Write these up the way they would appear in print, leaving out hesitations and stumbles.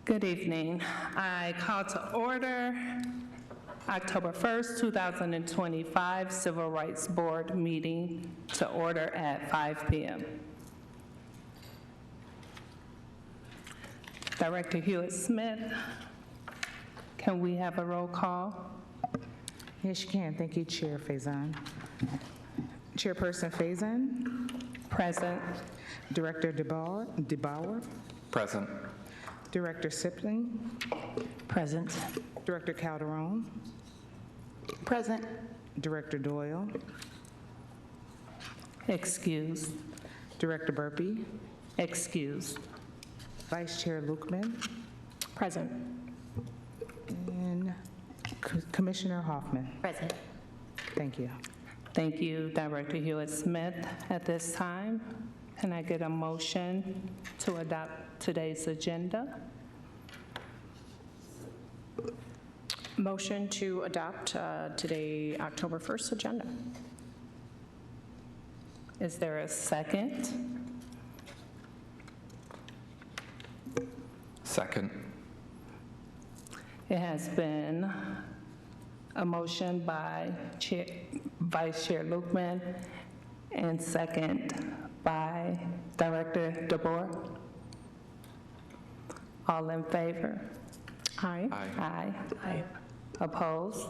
Good evening. I call to order October 1st, 2025 Civil Rights Board meeting to order at 5 p.m. Director Hewitt-Smith, can we have a roll call? Yes, you can. Thank you, Chair Faison. Chairperson Faison. Present. Director DeBauer. Present. Director Sipling. Present. Director Calderon. Present. Director Doyle. Excused. Director Burpee. Excused. Vice Chair Lukeman. Present. And Commissioner Hoffman. Present. Thank you. Thank you, Director Hewitt-Smith. At this time, can I get a motion to adopt today's agenda? Motion to adopt today, October 1st agenda. Is there a second? Second. It has been a motion by Vice Chair Lukeman and second by Director DeBoer. All in favor? Aye. Aye. Aye. Opposed?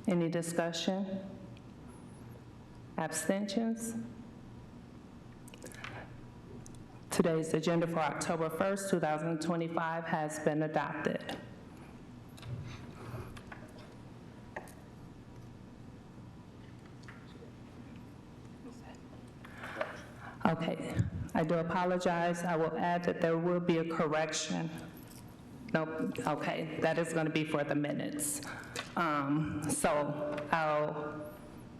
Any discussion? Abstentions? Today's agenda for October 1st, 2025 has been adopted. Okay, I do apologize. I will add that there will be a correction. Nope, okay, that is going to be for the minutes. So I'll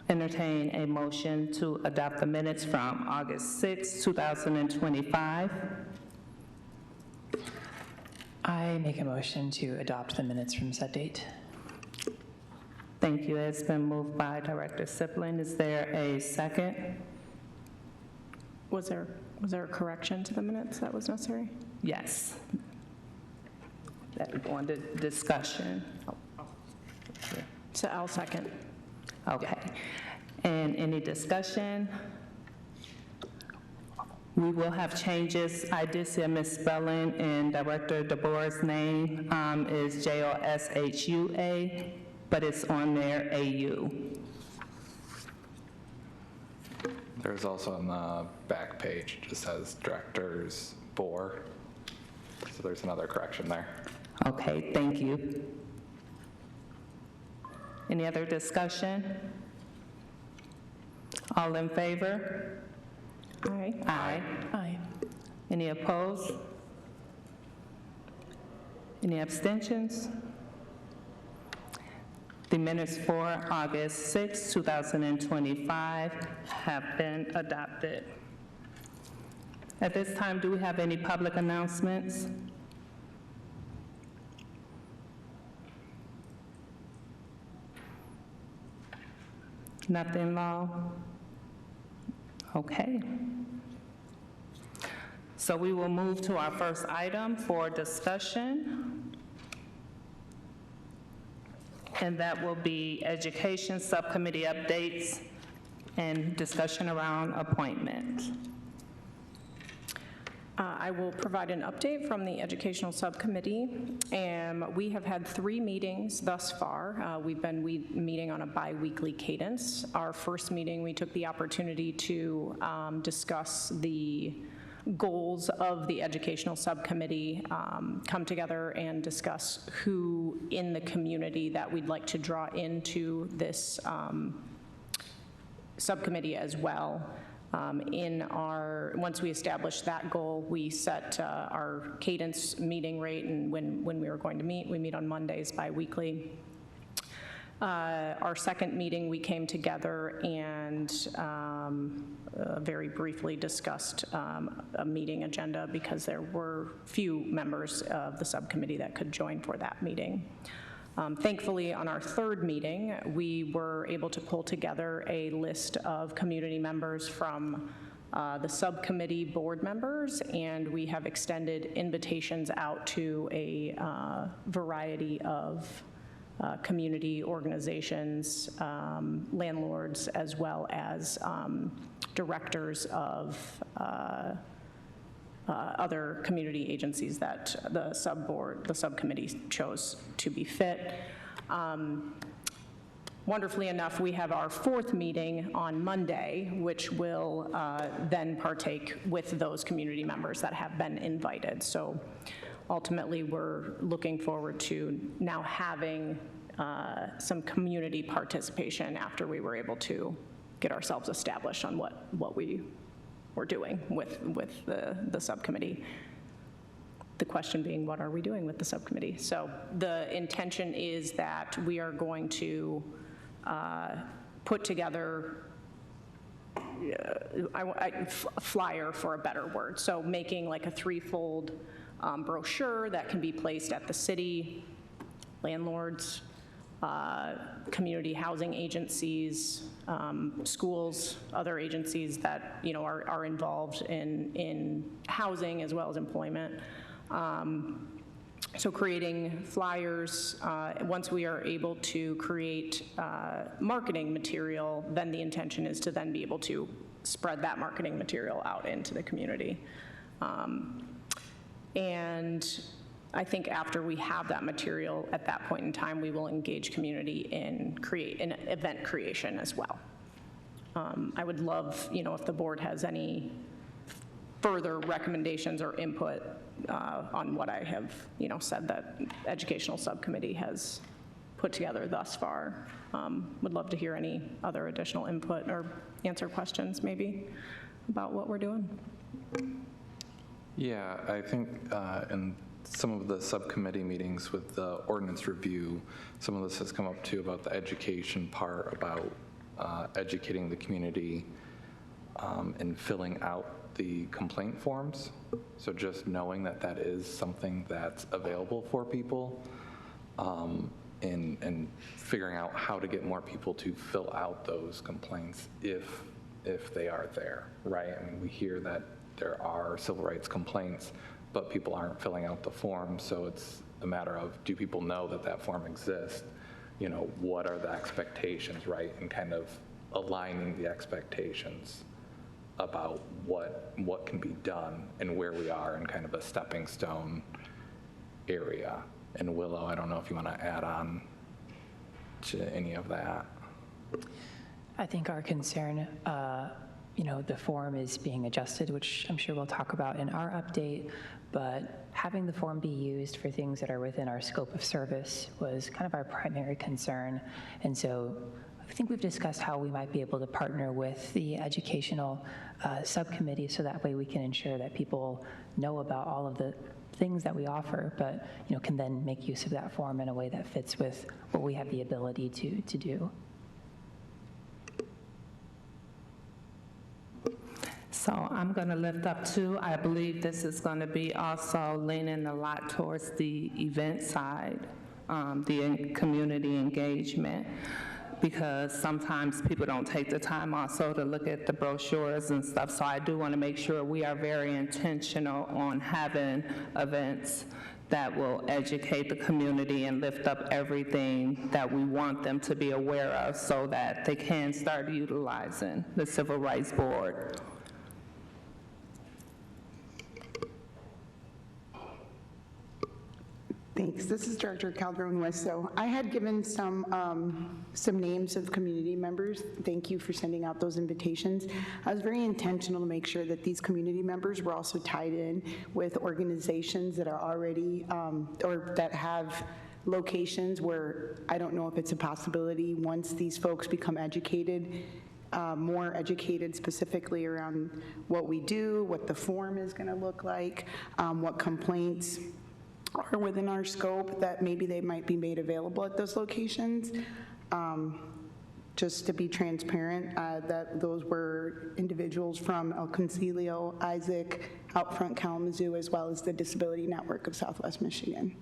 entertain a motion to adopt the minutes from August 6, 2025. I make a motion to adopt the minutes from said date. Thank you. It's been moved by Director Sipling. Is there a second? Was there a correction to the minutes that was necessary? Yes. That we go into discussion. So I'll second. Okay. And any discussion? We will have changes. I did see a misspelling in Director DeBoer's name is Joshua, but it's on there AU. There's also on the back page, it just says Directors Board. So there's another correction there. Okay, thank you. Any other discussion? All in favor? Aye. Aye. Aye. Any opposed? Any abstentions? The minutes for August 6, 2025 have been adopted. At this time, do we have any public announcements? Nothing, Law? Okay. So we will move to our first item for discussion, and that will be Education Subcommittee updates and discussion around appointment. I will provide an update from the Educational Subcommittee. We have had 3 meetings thus far. We've been meeting on a bi-weekly cadence. Our first meeting, we took the opportunity to discuss the goals of the Educational Subcommittee, come together and discuss who in the community that we'd like to draw into this subcommittee as well. Once we established that goal, we set our cadence meeting rate and when we were going to meet. We meet on Mondays bi-weekly. Our second meeting, we came together and very briefly discussed a meeting agenda because there were few members of the subcommittee that could join for that meeting. Thankfully, on our third meeting, we were able to pull together a list of community members from the subcommittee board members, and we have extended invitations out to a variety of community organizations, landlords, as well as directors of other community agencies that the subcommittee chose to be fit. Wonderfully enough, we have our 4th meeting on Monday, which will then partake with those community members that have been invited. So ultimately, we're looking forward to now having some community participation after we were able to get ourselves established on what we were doing with the subcommittee. The question being, what are we doing with the subcommittee? So the intention is that we are going to put together a flyer, for a better word. So making like a 3-fold brochure that can be placed at the city, landlords, community housing agencies, schools, other agencies that are involved in housing as well as employment. So creating flyers, once we are able to create marketing material, then the intention is to then be able to spread that marketing material out into the community. And I think after we have that material, at that point in time, we will engage community in event creation as well. I would love, if the board has any further recommendations or input on what I have, said that educational subcommittee has put together thus far. Would love to hear any other additional input or answer questions maybe about what we're doing. Yeah, I think in some of the subcommittee meetings with the ordinance review, some of this has come up too about the education part, about educating the community and filling out the complaint forms. So just knowing that that is something that's available for people, and figuring out how to get more people to fill out those complaints if they are there, right? I mean, we hear that there are civil rights complaints, but people aren't filling out the form, so it's a matter of, do people know that that form exists? What are the expectations, right? And kind of aligning the expectations about what can be done and where we are in kind of a stepping stone area. And Willow, I don't know if you want to add on to any of that. I think our concern, the form is being adjusted, which I'm sure we'll talk about in our update, but having the form be used for things that are within our scope of service was kind of our primary concern. And so I think we've discussed how we might be able to partner with the educational subcommittee so that way we can ensure that people know about all of the things that we offer, but can then make use of that form in a way that fits with what we have the ability to do. So I'm going to lift up 2. I believe this is going to be also leaning a lot towards the event side, the community engagement, because sometimes people don't take the time also to look at the brochures and stuff. So I do want to make sure we are very intentional on having events that will educate the community and lift up everything that we want them to be aware of so that they can start utilizing the Civil Rights Board. Thanks. This is Director Calderon West. So I had given some names of community members. Thank you for sending out those invitations. I was very intentional to make sure that these community members were also tied in with organizations that are already, or that have locations where I don't know if it's a possibility once these folks become educated, more educated specifically around what we do, what the form is going to look like, what complaints are within our scope, that maybe they might be made available at those locations. Just to be transparent, that those were individuals from El Concilio, Isaac, Outfront Kalamazoo, as well as the Disability Network of Southwest Michigan.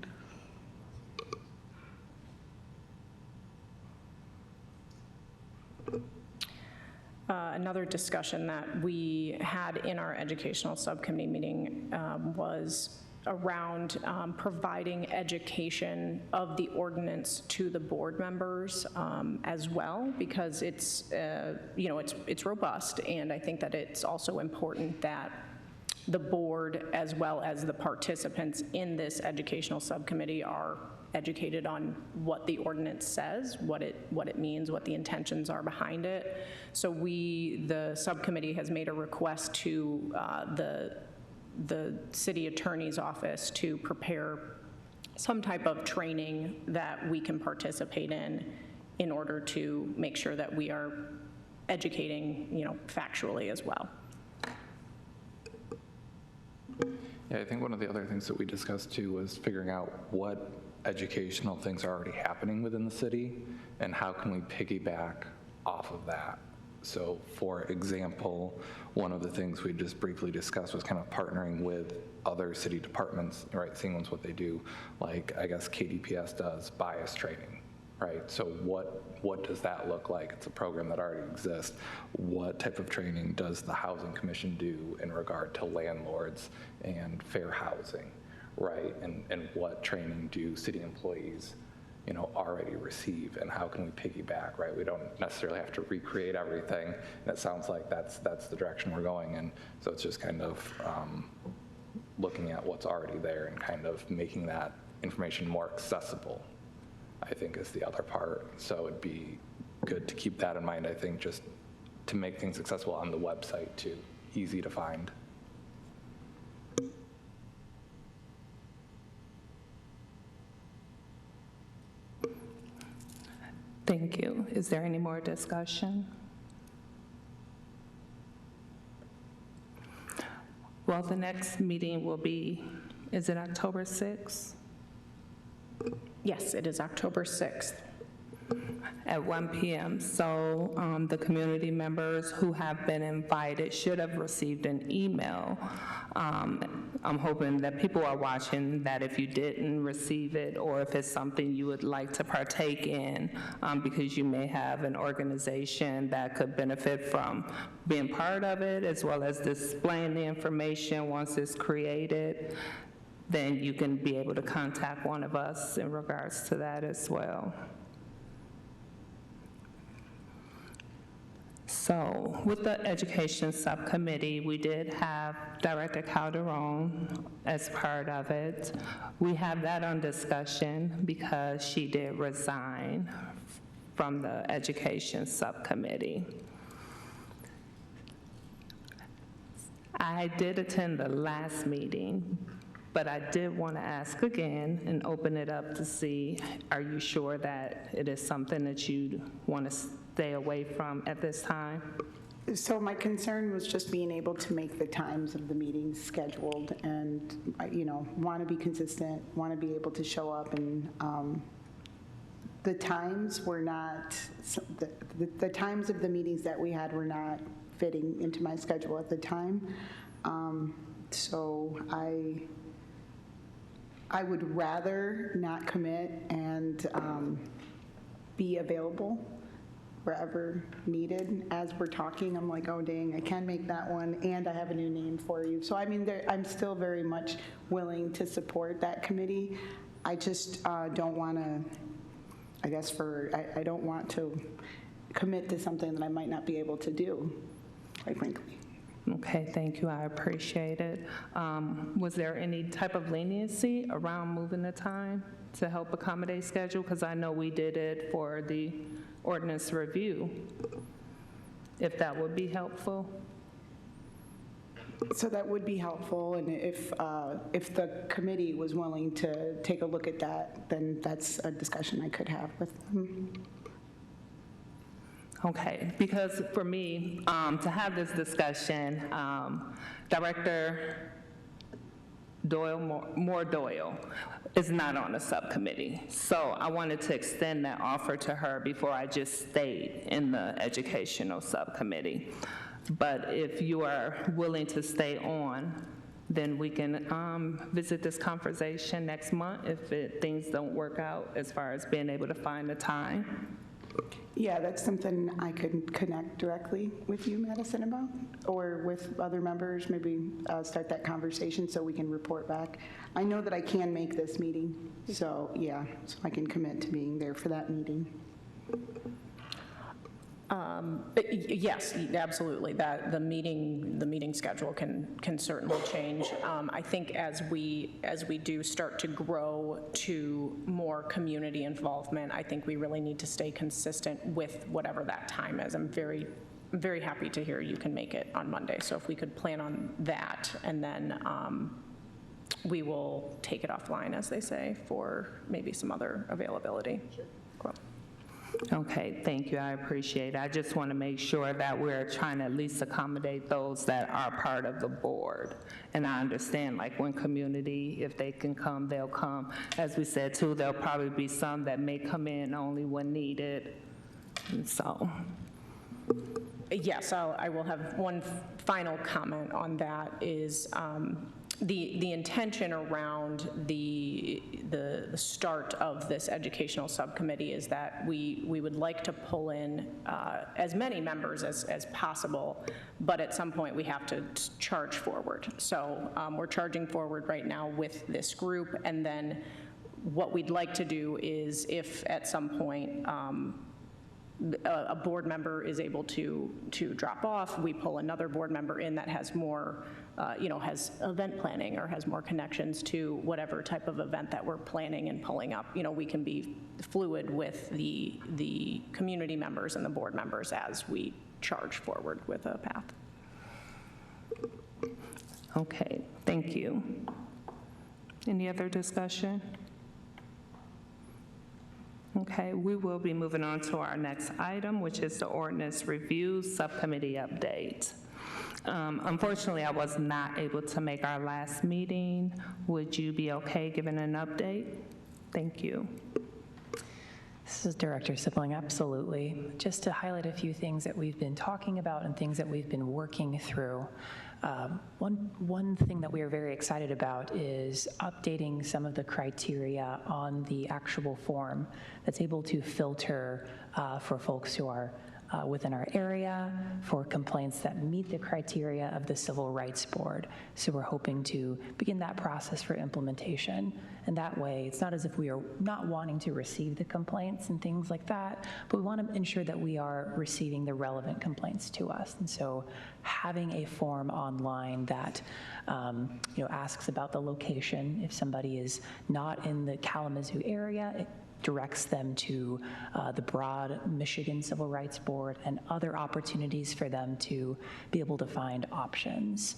Another discussion that we had in our educational subcommittee meeting was around providing education of the ordinance to the board members as well, because it's, it's robust, and I think that it's also important that the board, as well as the participants in this educational subcommittee, are educated on what the ordinance says, what it means, what the intentions are behind it. So the subcommittee has made a request to the city attorney's office to prepare some type of training that we can participate in order to make sure that we are educating, factually as well. Yeah, I think one of the other things that we discussed too was figuring out what educational things are already happening within the city and how can we piggyback off of that. So for example, one of the things we just briefly discussed was kind of partnering with other city departments, right, seeing what they do, like I guess KDPS does bias training, right? So what does that look like? It's a program that already exists. What type of training does the Housing Commission do in regard to landlords and fair housing, right? And what training do city employees, already receive, and how can we piggyback, right? We don't necessarily have to recreate everything, and it sounds like that's the direction we're going in. So it's just kind of looking at what's already there and kind of making that information more accessible, I think, is the other part. So it'd be good to keep that in mind, I think, just to make things accessible on the website too, easy to find. Thank you. Is there any more discussion? Well, the next meeting will be, is it October 6th? Yes, it is October 6th. At 1 p.m. So the community members who have been invited should have received an email. I'm hoping that people are watching, that if you didn't receive it, or if it's something you would like to partake in, because you may have an organization that could benefit from being part of it, as well as displaying the information once it's created, then you can be able to contact one of us in regards to that as well. So with the education subcommittee, we did have Director Calderon as part of it. We have that on discussion because she did resign from the education subcommittee. I did attend the last meeting, but I did want to ask again and open it up to see, are you sure that it is something that you want to stay away from at this time? So my concern was just being able to make the times of the meetings scheduled and, want to be consistent, want to be able to show up, and the times were not, the times of the meetings that we had were not fitting into my schedule at the time. So I would rather not commit and be available wherever needed. As we're talking, I'm like, oh dang, I can make that one, and I have a new name for you. So I mean, I'm still very much willing to support that committee. I just don't want to, I don't want to commit to something that I might not be able to do, quite frankly. Okay, thank you, I appreciate it. Was there any type of leniency around moving the time to help accommodate schedule? Because I know we did it for the ordinance review, if that would be helpful. So that would be helpful, and if the committee was willing to take a look at that, then that's a discussion I could have with them. Okay, because for me, to have this discussion, Director Doyle, Moore Doyle, is not on the subcommittee. So I wanted to extend that offer to her before I just stayed in the educational subcommittee. But if you are willing to stay on, then we can visit this conversation next month if things don't work out as far as being able to find the time. Yeah, that's something I could connect directly with you, Madison, about, or with other members, maybe start that conversation so we can report back. I know that I can make this meeting, so yeah, so I can commit to being there for that meeting. Yes, absolutely. That the meeting schedule can certainly change. I think as we do start to grow to more community involvement, I think we really need to stay consistent with whatever that time is. I'm very happy to hear you can make it on Monday. So if we could plan on that, and then we will take it offline, as they say, for maybe some other availability. Sure. Cool. Okay, thank you, I appreciate it. I just want to make sure that we're trying to at least accommodate those that are part of the board. And I understand, like, when community, if they can come, they'll come. As we said, too, there'll probably be some that may come in only when needed, and so. Yes, I will have one final comment on that is the intention around the start of this educational subcommittee is that we would like to pull in as many members as possible, but at some point we have to charge forward. So we're charging forward right now with this group, and then what we'd like to do is, if at some point a board member is able to drop off, we pull another board member in that has more, has event planning or has more connections to whatever type of event that we're planning and pulling up. We can be fluid with the community members and the board members as we charge forward with a path. Okay, thank you. Any other discussion? Okay, we will be moving on to our next item, which is the ordinance review subcommittee update. Unfortunately, I was not able to make our last meeting. Would you be okay giving an update? Thank you. This is Director Sibling, absolutely. Just to highlight a few things that we've been talking about and things that we've been working through. One thing that we are very excited about is updating some of the criteria on the actual form that's able to filter for folks who are within our area for complaints that meet the criteria of the Civil Rights Board. So we're hoping to begin that process for implementation. And that way, it's not as if we are not wanting to receive the complaints and things like that, but we want to ensure that we are receiving the relevant complaints to us. And so having a form online that asks about the location, if somebody is not in the Kalamazoo area, it directs them to the broad Michigan Civil Rights Board and other opportunities for them to be able to find options.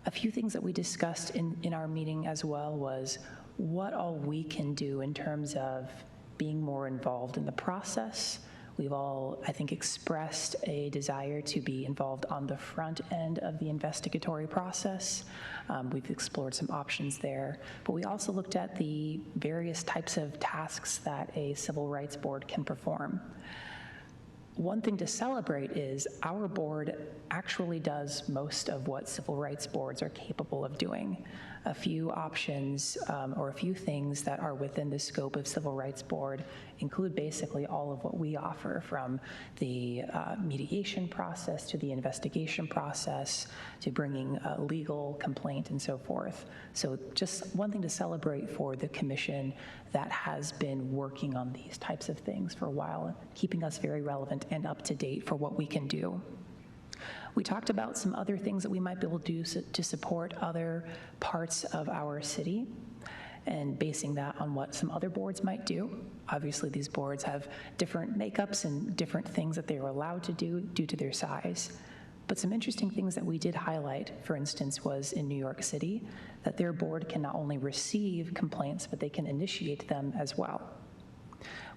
A few things that we discussed in our meeting as well was what all we can do in terms of being more involved in the process. We've all, I think, expressed a desire to be involved on the front end of the investigatory process. We've explored some options there, but we also looked at the various types of tasks that a civil rights board can perform. One thing to celebrate is our board actually does most of what civil rights boards are capable of doing. A few options or a few things that are within the scope of Civil Rights Board include basically all of what we offer, from the mediation process to the investigation process to bringing a legal complaint and so forth. So just one thing to celebrate for the commission that has been working on these types of things for a while, keeping us very relevant and up to date for what we can do. We talked about some other things that we might be able to do to support other parts of our city and basing that on what some other boards might do. Obviously, these boards have different makeups and different things that they are allowed to do due to their size. But some interesting things that we did highlight, for instance, was in New York City, that their board can not only receive complaints, but they can initiate them as well.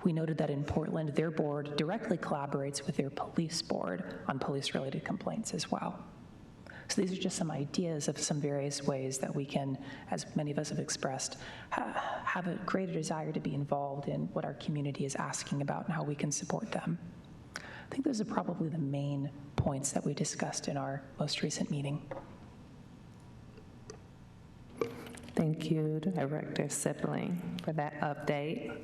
We noted that in Portland, their board directly collaborates with their police board on police-related complaints as well. So these are just some ideas of some various ways that we can, as many of us have expressed, have a greater desire to be involved in what our community is asking about and how we can support them. I think those are probably the main points that we discussed in our most recent meeting. Thank you, Director Sibling, for that update.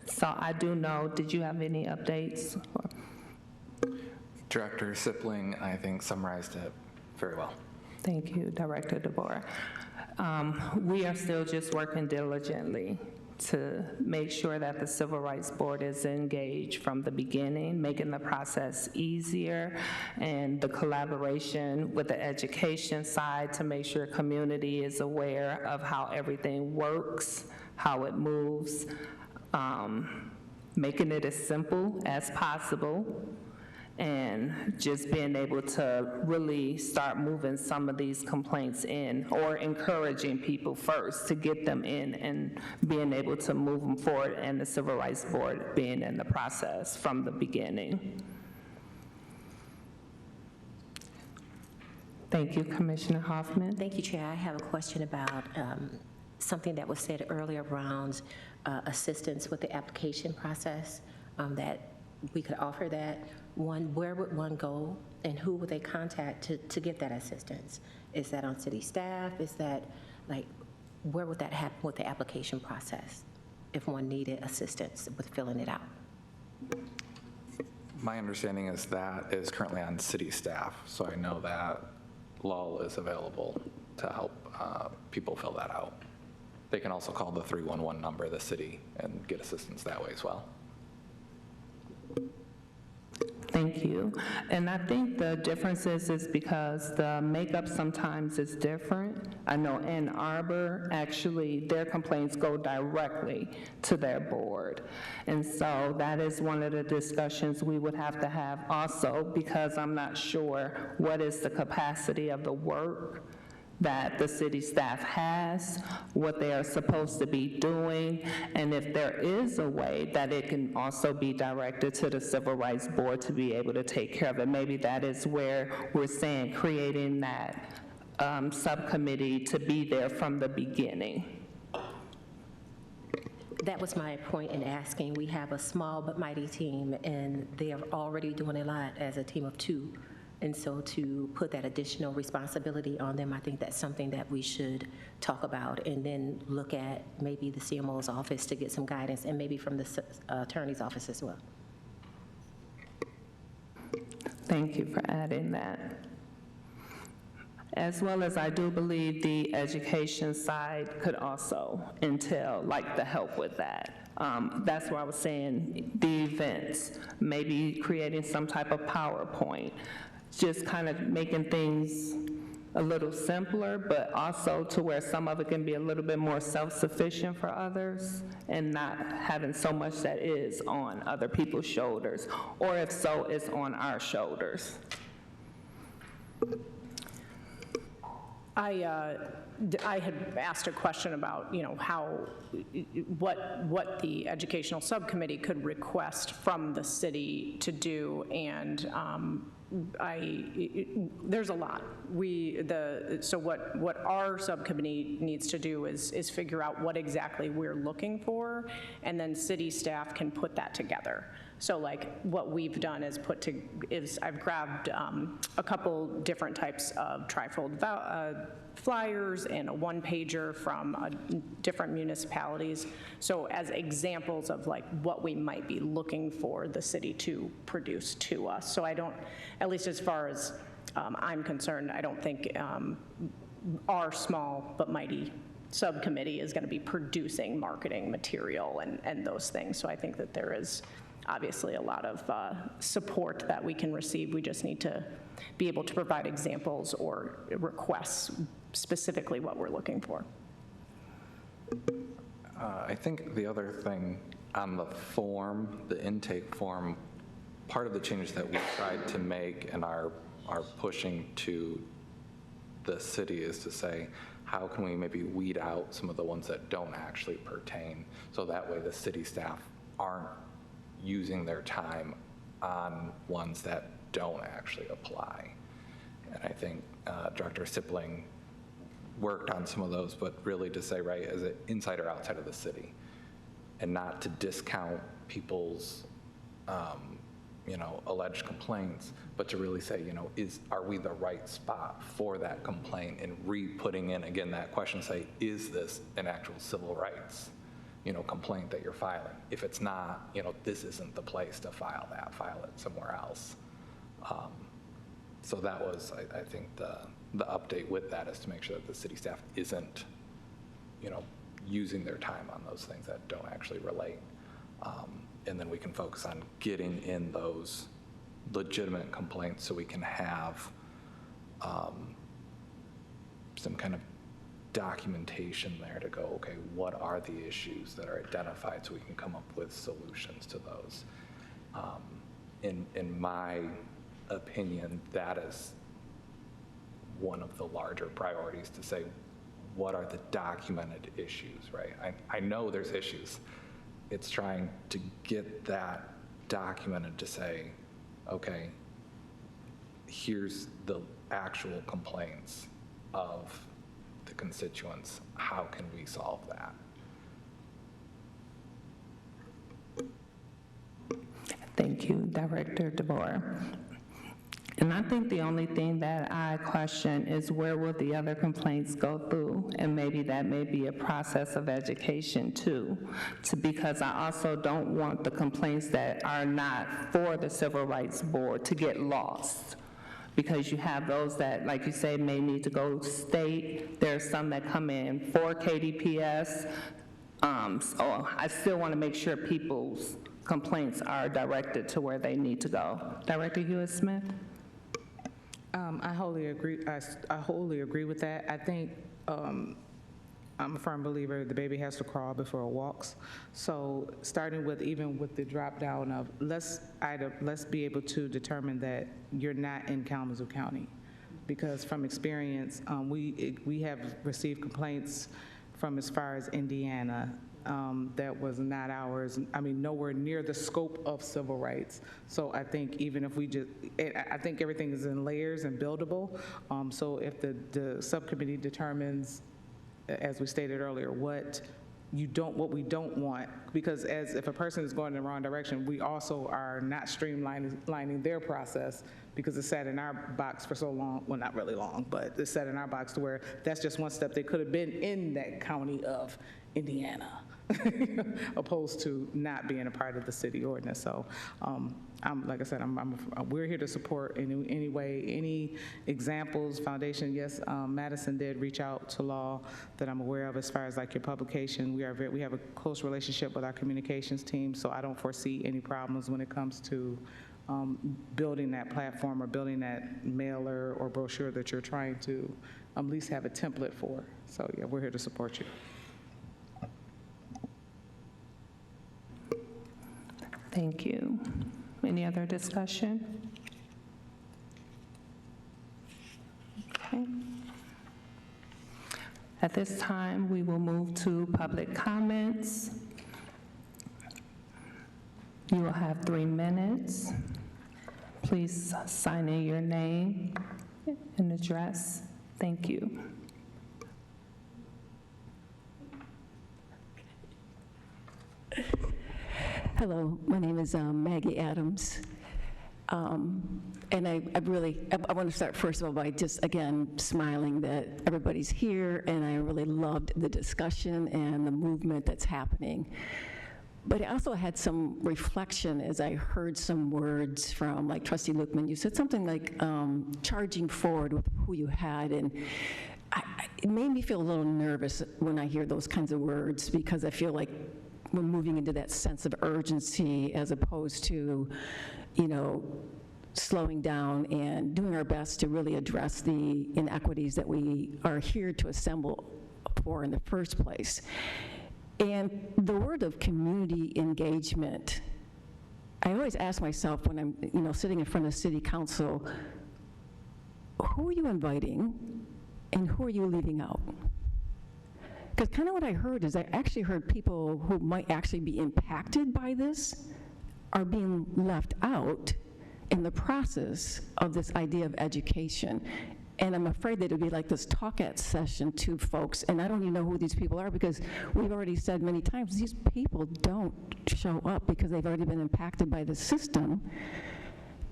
So I do know, did you have any updates? Director Sipling, I think, summarized it very well. Thank you, Director DeBoer. We are still just working diligently to make sure that the Civil Rights Board is engaged from the beginning, making the process easier, and the collaboration with the education side to make sure community is aware of how everything works, how it moves, making it as simple as possible, and just being able to really start moving some of these complaints in, or encouraging people first to get them in and being able to move them forward, and the Civil Rights Board being in the process from the beginning. Thank you, Commissioner Hoffman. Thank you, Chair. I have a question about something that was said earlier around assistance with the application process, that we could offer that. One, where would one go and who would they contact to get that assistance? Is that on city staff? Is that, like, where would that happen with the application process if one needed assistance with filling it out? My understanding is that is currently on city staff, so I know that LUL is available to help people fill that out. They can also call the 311 number of the city and get assistance that way as well. Thank you. And I think the difference is because the makeup sometimes is different. I know Ann Arbor, actually, their complaints go directly to their board. And so that is one of the discussions we would have to have also, because I'm not sure what is the capacity of the work that the city staff has, what they are supposed to be doing, and if there is a way that it can also be directed to the Civil Rights Board to be able to take care of it. Maybe that is where we're saying creating that subcommittee to be there from the beginning. That was my point in asking. We have a small but mighty team, and they are already doing a lot as a team of two. And so to put that additional responsibility on them, I think that's something that we should talk about, and then look at maybe the CMO's office to get some guidance, and maybe from the attorney's office as well. Thank you for adding that. As well as I do believe the education side could also entail, like, the help with that. That's why I was saying the events, maybe creating some type of PowerPoint, just kind of making things a little simpler, but also to where some of it can be a little bit more self-sufficient for others and not having so much that is on other people's shoulders, or if so, it's on our shoulders. I had asked a question about, what the educational subcommittee could request from the city to do, and there's a lot. So what our subcommittee needs to do is figure out what exactly we're looking for, and then city staff can put that together. So, like, what we've done is I've grabbed a couple different types of trifold flyers and a one-pager from different municipalities. So as examples of, like, what we might be looking for the city to produce to us. So I don't, at least as far as I'm concerned, I don't think our small but mighty subcommittee is going to be producing marketing material and those things. So I think that there is obviously a lot of support that we can receive. We just need to be able to provide examples or requests specifically what we're looking for. I think the other thing on the form, the intake form, part of the changes that we tried to make and are pushing to the city is to say, how can we maybe weed out some of the ones that don't actually pertain, so that way the city staff aren't using their time on ones that don't actually apply. And I think Director Sipling worked on some of those, but really to say, right, is it inside or outside of the city? And not to discount people's, alleged complaints, but to really say, are we the right spot for that complaint, and re-putting in, again, that question, say, is this an actual civil rights complaint that you're filing. If it's not, this isn't the place to file that, file it somewhere else. So that was, I think, the update with that is to make sure that the city staff isn't, using their time on those things that don't actually relate. And then we can focus on getting in those legitimate complaints so we can have some kind of documentation there to go, okay, what are the issues that are identified so we can come up with solutions to those. In my opinion, that is one of the larger priorities, to say, what are the documented issues, right? I know there's issues. It's trying to get that documented to say, okay, here's the actual complaints of the constituents. How can we solve that? Thank you, Director DeVore. And I think the only thing that I question is where will the other complaints go through? And maybe that may be a process of education too, because I also don't want the complaints that are not for the Civil Rights Board to get lost. Because you have those that, like you say, may need to go state. There's some that come in for KDPS. So I still want to make sure people's complaints are directed to where they need to go. Director Hewitt-Smith? I wholly agree. I wholly agree with that. I think I'm a firm believer the baby has to crawl before it walks. So starting with even with the drop down of let's be able to determine that you're not in Kalamazoo County, because from experience we have received complaints from as far as Indiana. That was not ours. I mean, nowhere near the scope of civil rights. So I think even if I think everything is in layers and buildable. So if the subcommittee determines, as we stated earlier, what we don't want, because if a person is going in the wrong direction, we also are not streamlining their process, because it's sat in our box for so long, well, not really long, but it's sat in our box to where that's just one step. They could have been in that county of Indiana, opposed to not being a part of the city ordinance. So, like I said, we're here to support in any way, any examples, foundation. Yes, Madison did reach out to law that I'm aware of as far as like your publication. We have a close relationship with our communications team, so I don't foresee any problems when it comes to building that platform or building that mailer or brochure that you're trying to at least have a template for. So yeah, we're here to support you. Thank you. Any other discussion? Okay. At this time, we will move to public comments. You will have 3 minutes. Please sign in your name and address. Thank you. Hello, my name is Maggie Adams. And I want to start first of all by just, again, smiling that everybody's here, and I really loved the discussion and the movement that's happening. But I also had some reflection as I heard some words from, like Trustee Luckman, you said something like charging forward with who you had, and it made me feel a little nervous when I hear those kinds of words, because I feel like we're moving into that sense of urgency as opposed to, slowing down and doing our best to really address the inequities that we are here to assemble for in the first place. And the word of community engagement, I always ask myself when I'm, sitting in front of city council, who are you inviting and who are you leaving out? Because kind of what I heard is I actually heard people who might actually be impacted by this are being left out in the process of this idea of education. And I'm afraid that it'd be like this talk-at session to folks, and I don't even know who these people are, because we've already said many times, these people don't show up because they've already been impacted by the system.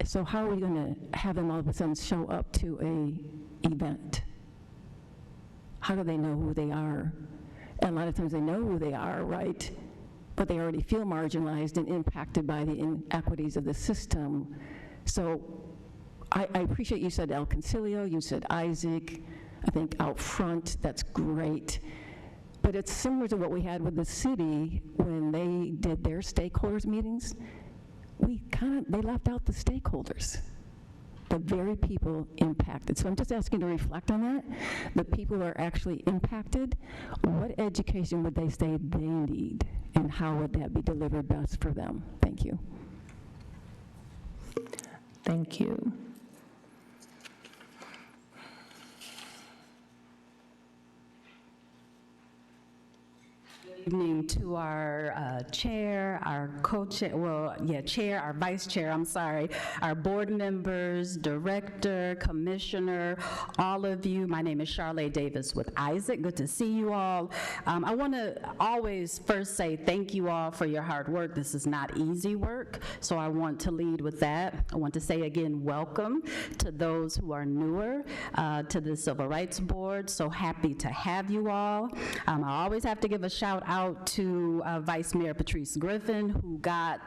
So how are we gonna have them all of a sudden show up to a event? How do they know who they are? And a lot of times they know who they are, right? But they already feel marginalized and impacted by the inequities of the system. So I appreciate you said El Concilio, you said Isaac, I think out front, that's great. But it's similar to what we had with the city when they did their stakeholders meetings. They left out the stakeholders, the very people impacted. So I'm just asking to reflect on that. The people who are actually impacted, what education would they say they need, and how would that be delivered best for them? Thank you. Thank you. Evening to our chair, our co-chair, chair, our vice chair, our board members, director, commissioner, all of you. My name is Charlotte Davis with Isaac. Good to see you all. I want to always first say thank you all for your hard work. This is not easy work, so I want to lead with that. I want to say again, welcome to those who are newer to the Civil Rights Board. So happy to have you all. I always have to give a shout out to Vice Mayor Patrice Griffin, who got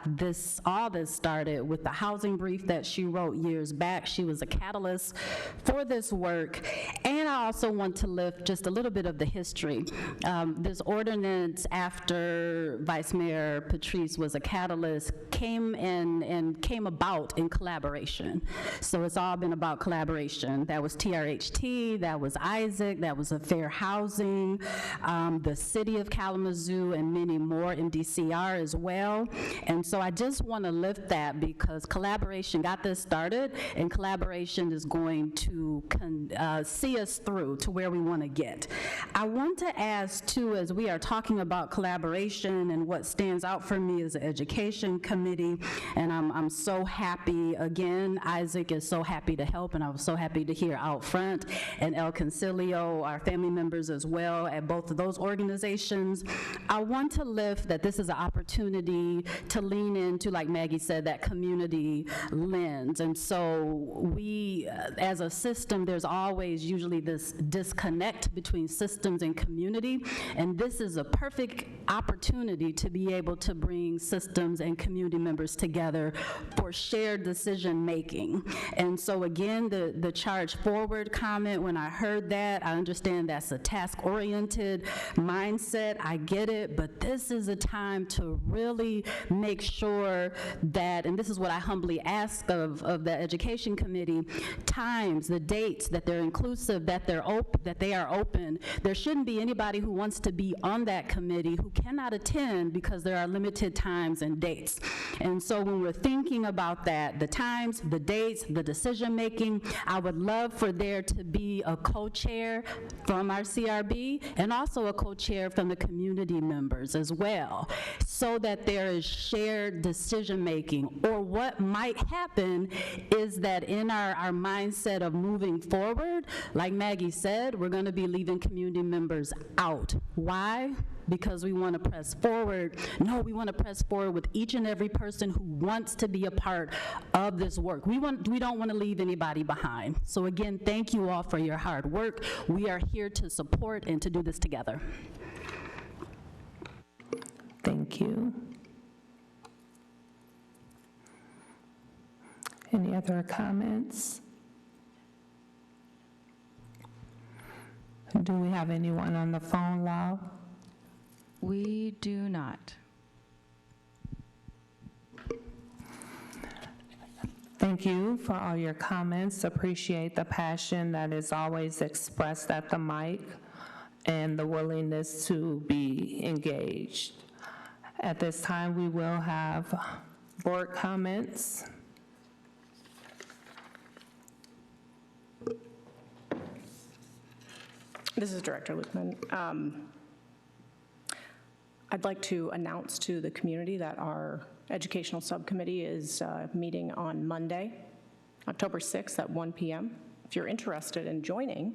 all this started with the housing brief that she wrote years back. She was a catalyst for this work. And I also want to lift just a little bit of the history. This ordinance, after Vice Mayor Patrice was a catalyst, came about in collaboration. So it's all been about collaboration. That was TRHT, that was Isaac, that was a fair housing, the City of Kalamazoo, and many more, MDCR as well. And so I just want to lift that because collaboration got this started, and collaboration is going to see us through to where we want to get. I want to ask too, as we are talking about collaboration and what stands out for me as an education committee, and I'm so happy, again, Isaac is so happy to help, and I was so happy to hear out front, and El Concilio, our family members as well at both of those organizations. I want to lift that this is an opportunity to lean into, like Maggie said, that community lens. And so we, as a system, there's always usually this disconnect between systems and community. And this is a perfect opportunity to be able to bring systems and community members together for shared decision making. And so again, the charge forward comment, when I heard that, I understand that's a task-oriented mindset. I get it, but this is a time to really make sure that, and this is what I humbly ask of the Education Committee, times, the dates, that they're inclusive, that they are open. There shouldn't be anybody who wants to be on that committee who cannot attend because there are limited times and dates. And so when we're thinking about that, the times, the dates, the decision making, I would love for there to be a co-chair from our CRB and also a co-chair from the community members as well, so that there is shared decision making. Or what might happen is that in our mindset of moving forward, like Maggie said, we're going to be leaving community members out. Why? Because we want to press forward. No, we want to press forward with each and every person who wants to be a part of this work. We don't want to leave anybody behind. So again, thank you all for your hard work. We are here to support and to do this together. Thank you. Any other comments? Do we have anyone on the phone, Lau? We do not. Thank you for all your comments. Appreciate the passion that is always expressed at the mic and the willingness to be engaged. At this time, we will have board comments. This is Director Lukeman. I'd like to announce to the community that our educational subcommittee is meeting on Monday, October 6th at 1 p.m. If you're interested in joining,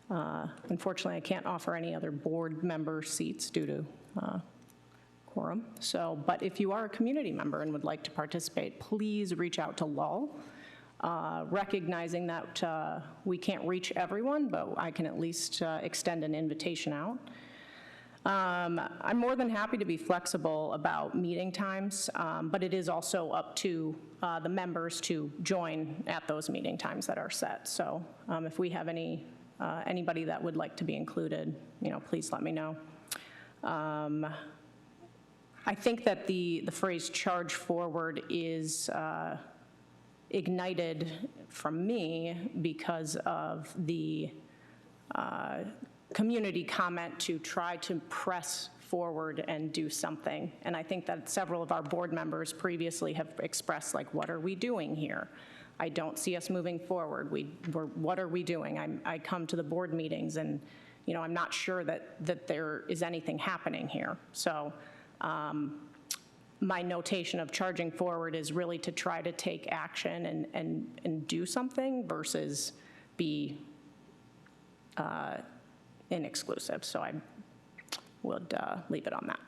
unfortunately, I can't offer any other board member seats due to quorum. But if you are a community member and would like to participate, please reach out to LUL, recognizing that we can't reach everyone, but I can at least extend an invitation out. I'm more than happy to be flexible about meeting times, but it is also up to the members to join at those meeting times that are set. So if we have anybody that would like to be included, please let me know. I think that the phrase "charge forward" is ignited from me because of the community comment to try to press forward and do something. And I think that several of our board members previously have expressed, like, what are we doing here? I don't see us moving forward. What are we doing? I come to the board meetings and, I'm not sure that there is anything happening here. So my notation of charging forward is really to try to take action and do something versus be inexclusive. So I would leave it on that.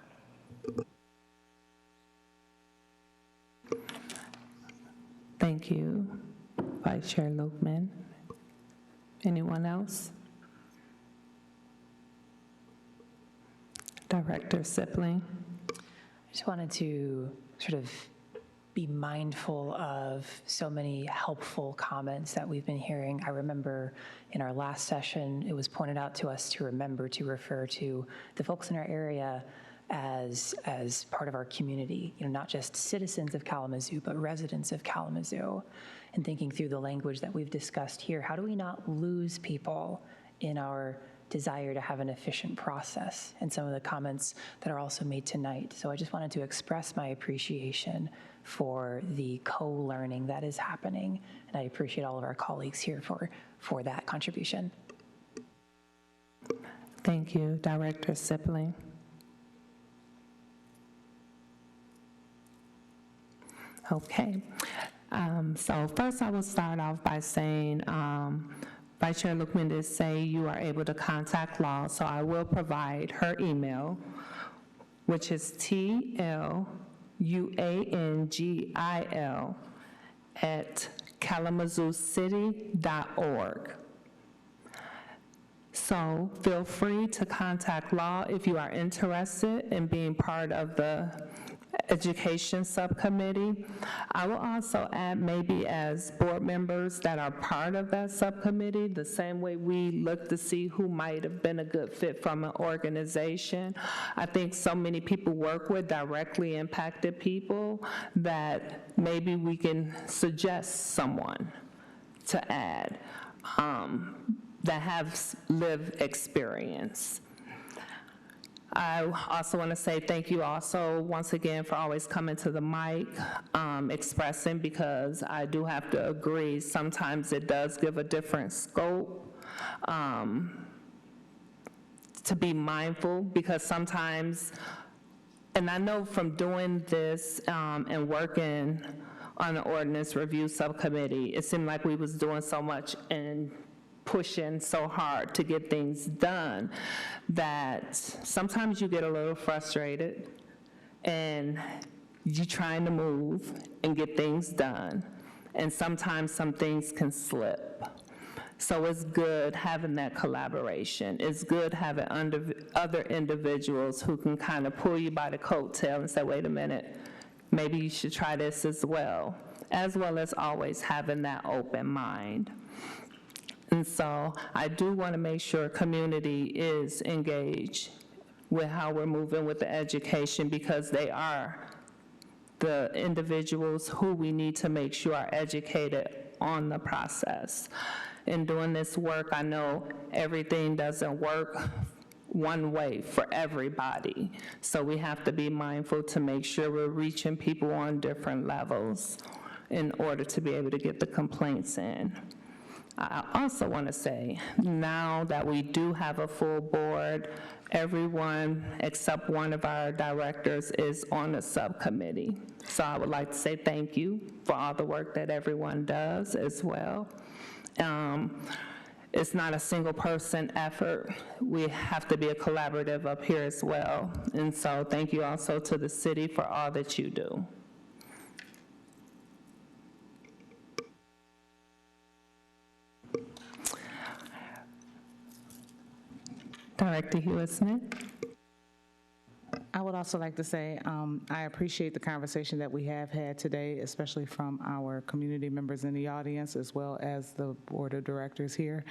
Thank you, Vice Chair Lukeman. Anyone else? Director Sipling. I just wanted to sort of be mindful of so many helpful comments that we've been hearing. I remember in our last session, it was pointed out to us to remember to refer to the folks in our area as part of our community, not just citizens of Kalamazoo, but residents of Kalamazoo. And thinking through the language that we've discussed here, how do we not lose people in our desire to have an efficient process, and some of the comments that are also made tonight. So I just wanted to express my appreciation for the co-learning that is happening, and I appreciate all of our colleagues here for that contribution. Thank you, Director Sipling. Okay, so first I will start off by saying, Vice Chair Lukeman did say you are able to contact Law, so I will provide her email, which is tluangil@kalamazoocity.org. So feel free to contact Law if you are interested in being part of the Education Subcommittee. I will also add, maybe as board members that are part of that subcommittee, the same way we look to see who might have been a good fit from an organization. I think so many people work with directly impacted people that maybe we can suggest someone to add that have lived experience. I also want to say thank you also once again for always coming to the mic, expressing, because I do have to agree, sometimes it does give a different scope, to be mindful, because sometimes, and I know from doing this and working on the ordinance review subcommittee, it seemed like we was doing so much and pushing so hard to get things done that sometimes you get a little frustrated and you're trying to move and get things done, and sometimes some things can slip. So it's good having that collaboration. It's good having other individuals who can kind of pull you by the coattail and say, wait a minute, maybe you should try this as well as always having that open mind. And so I do want to make sure community is engaged with how we're moving with the education, because they are the individuals who we need to make sure are educated on the process. In doing this work, I know everything doesn't work one way for everybody. So we have to be mindful to make sure we're reaching people on different levels in order to be able to get the complaints in. I also want to say, now that we do have a full board, everyone except one of our directors is on the subcommittee. So I would like to say thank you for all the work that everyone does as well. It's not a single person effort. We have to be a collaborative up here as well. And so thank you also to the city for all that you do. Director Hewitt-Smith. also like to say I appreciate the conversation that we have had today, especially from our community members in the audience as well as the board of directors here.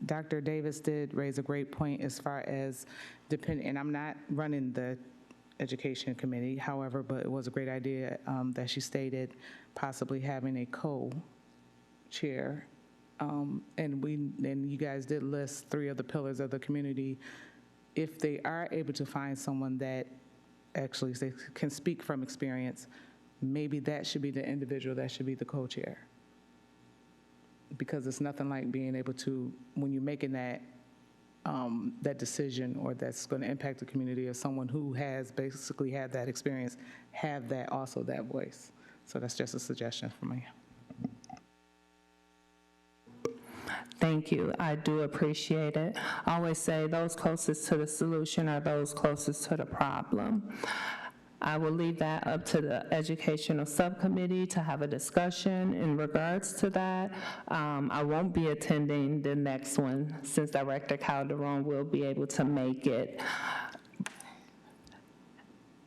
Dr. Davis did raise a great point as far as and I'm not running the education committee, however, but it was a great idea that she stated possibly having a co-chair. And you guys did list 3 of the pillars of the community. If they are able to find someone that actually can speak from experience, maybe that should be the individual that should be the co-chair. Because it's nothing like being able to, when you're making that decision or that's going to impact the community, of someone who has basically had that experience, have that also that voice. So that's just a suggestion for me. Thank you. I do appreciate it. I always say those closest to the solution are those closest to the problem. I will leave that up to the educational subcommittee to have a discussion in regards to that. I won't be attending the next one since Director Calderon will be able to make it.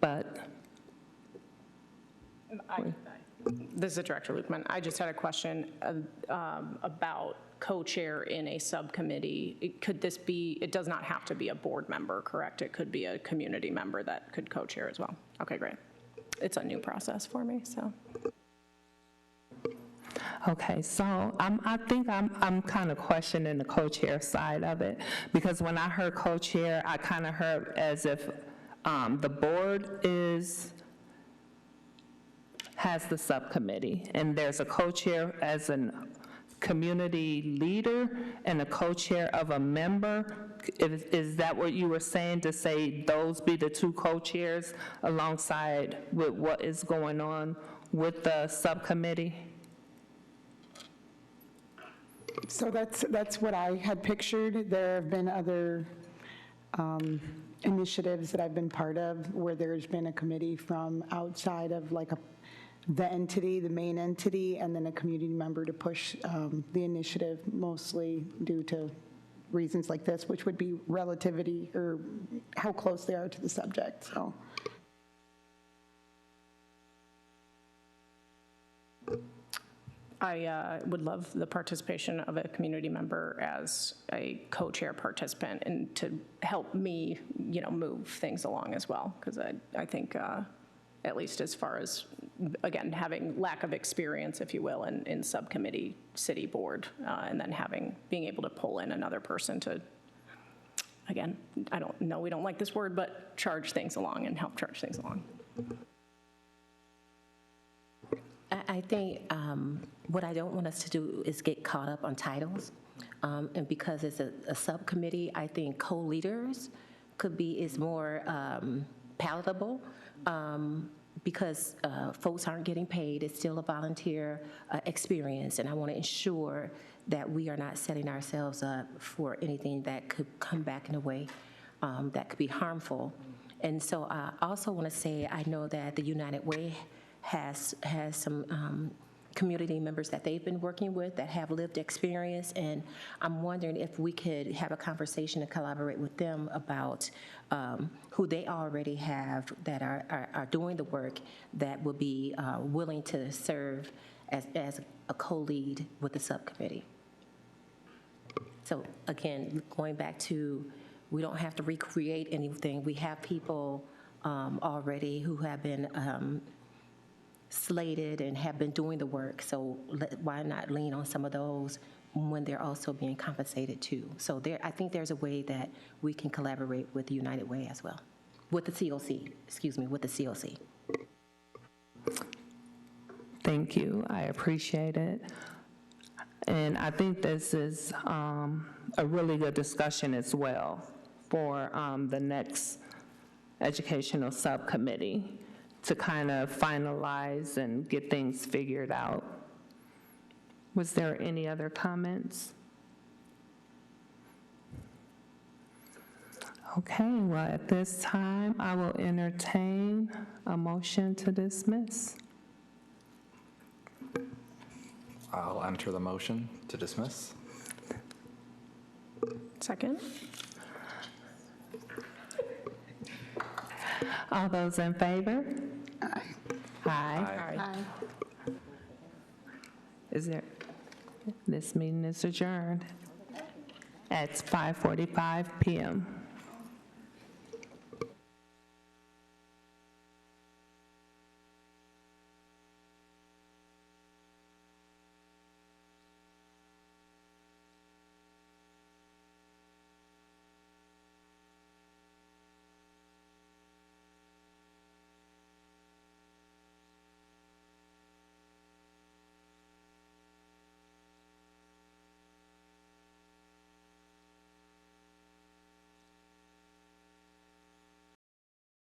But This is Director Lukeman. I just had a question about co-chair in a subcommittee. Could this be, it does not have to be a board member, correct? It could be a community member that could co-chair as well. Okay, great. It's a new process for me, so. okay, so I think I'm kind of questioning the co-chair side of it, because when I heard co-chair, I kind of heard as if the board has the subcommittee, and there's a co-chair as a community leader and a co-chair of a member. Is that what you were saying, to say those be the 2 co-chairs alongside with what is going on with the subcommittee? So that's what I had pictured. There have been other initiatives that I've been part of where there's been a committee from outside of like the entity, the main entity, and then a community member to push the initiative, mostly due to reasons like this, which would be relativity or how close they are to the subject, so. I would love the participation of a community member as a co-chair participant and to help me, move things along as well, because I think at least as far as, again, having lack of experience, if you will, in subcommittee, city board, and then being able to pull in another person to, again, I don't know, we don't like this word, but charge things along and help charge things along. I think what I don't want us to do is get caught up on titles. And because it's a subcommittee, I think co-leaders is more palatable. Because folks aren't getting paid, it's still a volunteer experience, and I want to ensure that we are not setting ourselves up for anything that could come back in a way that could be harmful. And so I also want to say I know that the United Way has some community members that they've been working with that have lived experience, and I'm wondering if we could have a conversation and collaborate with them about who they already have that are doing the work that will be willing to serve as a co-lead with the subcommittee. So again, going back to, we don't have to recreate anything. We have people already who have been slated and have been doing the work, so why not lean on some of those when they're also being compensated too? So I think there's a way that we can collaborate with the United Way as well, with the COC, with the COC. Thank you, I appreciate it. And I think this is a really good discussion as well for the next educational subcommittee to kind of finalize and get things figured out. Was there any other comments? Okay, well, at this time, I will entertain a motion to dismiss. I'll enter the motion to dismiss. Second. All those in favor? Aye. Aye. Aye. Is there, this meeting is adjourned at 5:45 PM.